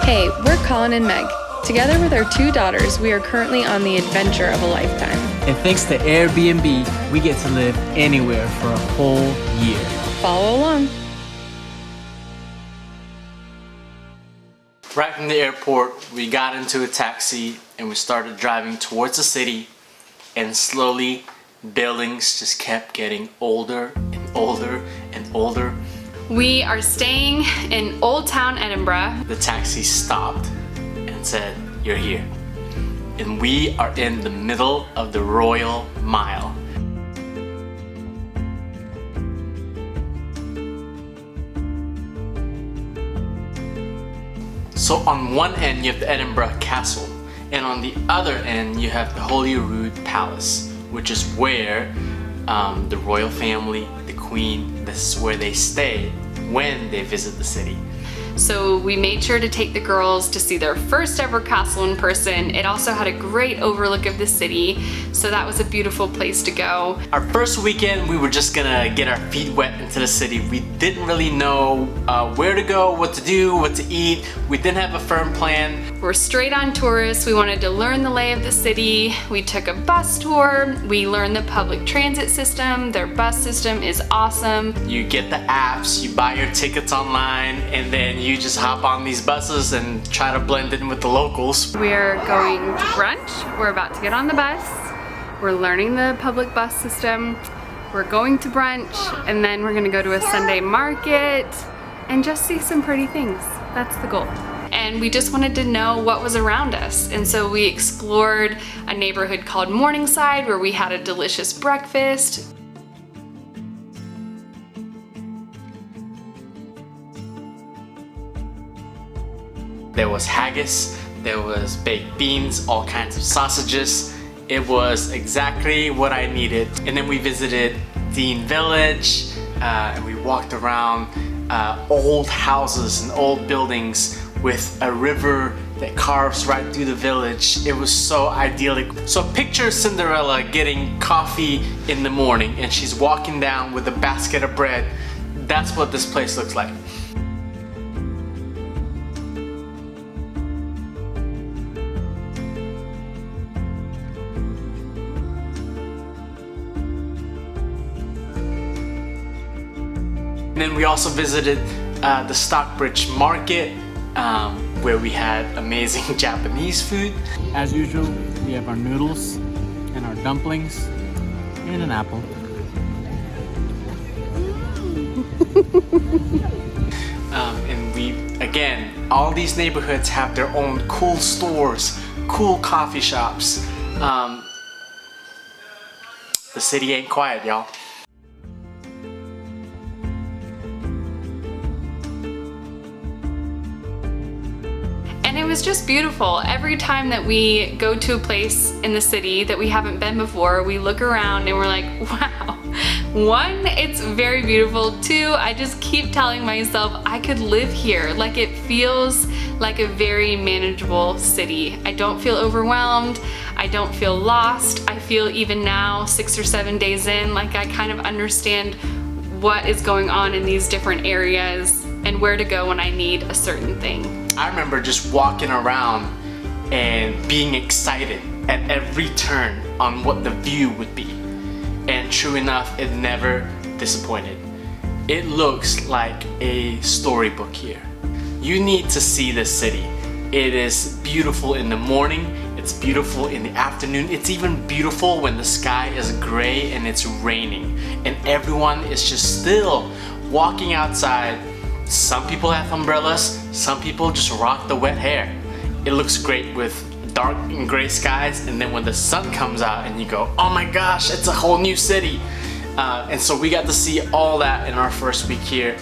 Hey, we're Colin and Meg. Together with our 2 daughters, we are currently on the adventure of a lifetime. And thanks to Airbnb, we get to live anywhere for a whole year. Follow along. Right from the airport, we got into a taxi and we started driving towards the city, and slowly buildings just kept getting older and older and older. We are staying in Old Town Edinburgh. The taxi stopped and said, "You're here." And we are in the middle of the Royal Mile. So on one end you have the Edinburgh Castle, and on the other end you have the Holyrood Palace, which is where the royal family, the Queen, this is where they stay when they visit the city. So we made sure to take the girls to see their first ever castle in person. It also had a great overlook of the city, so that was a beautiful place to go. Our first weekend, we were just gonna get our feet wet into the city. We didn't really know where to go, what to do, what to eat. We didn't have a firm plan. We're straight on tourists. We wanted to learn the lay of the city. We took a bus tour. We learned the public transit system. Their bus system is awesome. You get the apps, you buy your tickets online, and then you just hop on these buses and try to blend in with the locals. We're going to brunch. We're about to get on the bus. We're learning the public bus system. We're going to brunch, and then we're gonna go to a Sunday market and just see some pretty things. That's the goal. And we just wanted to know what was around us. And so we explored a neighborhood called Morningside, where we had a delicious breakfast. There was haggis, there was baked beans, all kinds of sausages. It was exactly what I needed. And then we visited Dean Village, and we walked around old houses and old buildings with a river that carves right through the village. It was so idyllic. So picture Cinderella getting coffee in the morning and she's walking down with a basket of bread. That's what this place looks like. And then we also visited the Stockbridge Market, where we had amazing Japanese food. As usual, we have our noodles and our dumplings and an apple. And we, again, all these neighborhoods have their own cool stores, cool coffee shops. The city ain't quiet, y'all. It was just beautiful. Every time that we go to a place in the city that we haven't been before, we look around and we're like, wow. 1, it's very beautiful. 2, I just keep telling myself I could live here. Like, it feels like a very manageable city. I don't feel overwhelmed. I don't feel lost. I feel even now, 6 or 7 days in, like I kind of understand what is going on in these different areas and where to go when I need a certain thing. I remember just walking around and being excited at every turn on what the view would be. And true enough, it never disappointed. It looks like a storybook here. You need to see this city. It is beautiful in the morning, it's beautiful in the afternoon, it's even beautiful when the sky is gray and it's raining. And everyone is just still walking outside. Some people have umbrellas, some people just rock the wet hair. It looks great with dark and gray skies, and then when the sun comes out and you go, oh my gosh, it's a whole new city. And so we got to see all that in our first week here.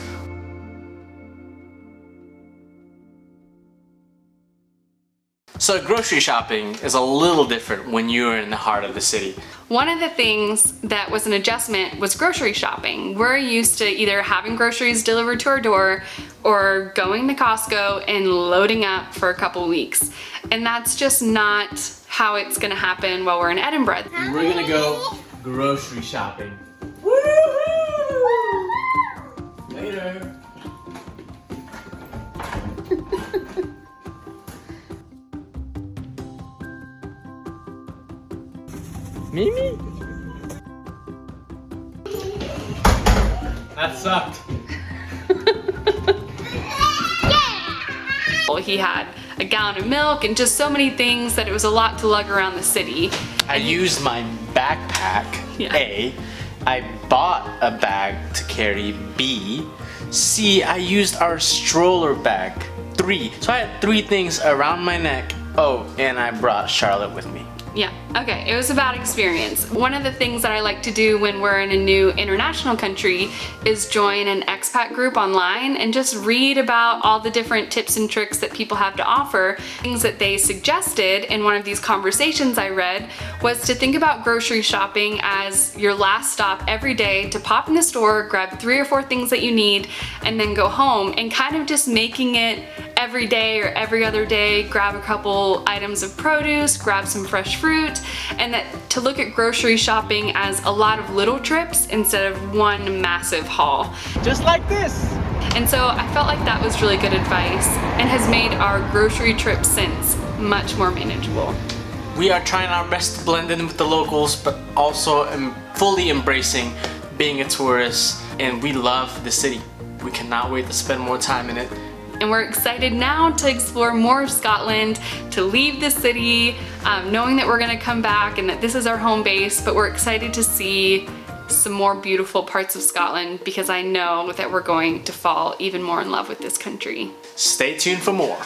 So grocery shopping is a little different when you're in the heart of the city. One of the things that was an adjustment was grocery shopping. We're used to either having groceries delivered to our door or going to Costco and loading up for a couple weeks. And that's just not how it's gonna happen while we're in Edinburgh. We're gonna go grocery shopping. Later. Mimi? That sucked. Well, he had a gallon of milk and just so many things that it was a lot to lug around the city. I used my backpack, Yeah. A. I bought a bag to carry, B. C. I used our stroller bag, 3. So I had 3 things around my neck. Oh, and I brought Charlotte with me. Yeah, okay, it was a bad experience. One of the things that I like to do when we're in a new international country is join an expat group online and just read about all the different tips and tricks that people have to offer. Things that they suggested in one of these conversations I read was to think about grocery shopping as your last stop every day, to pop in the store, grab 3 or 4 things that you need, and then go home, and kind of just making it every day or every other day, grab a couple items of produce, grab some fresh fruit, and that to look at grocery shopping as a lot of little trips instead of one massive haul. Just like this. And so I felt like that was really good advice and has made our grocery trips since much more manageable. We are trying our best to blend in with the locals, but also fully embracing being a tourist, and we love the city. We cannot wait to spend more time in it. And we're excited now to explore more of Scotland, to leave the city, knowing that we're gonna come back and that this is our home base, but we're excited to see some more beautiful parts of Scotland because I know that we're going to fall even more in love with this country. Stay tuned for more.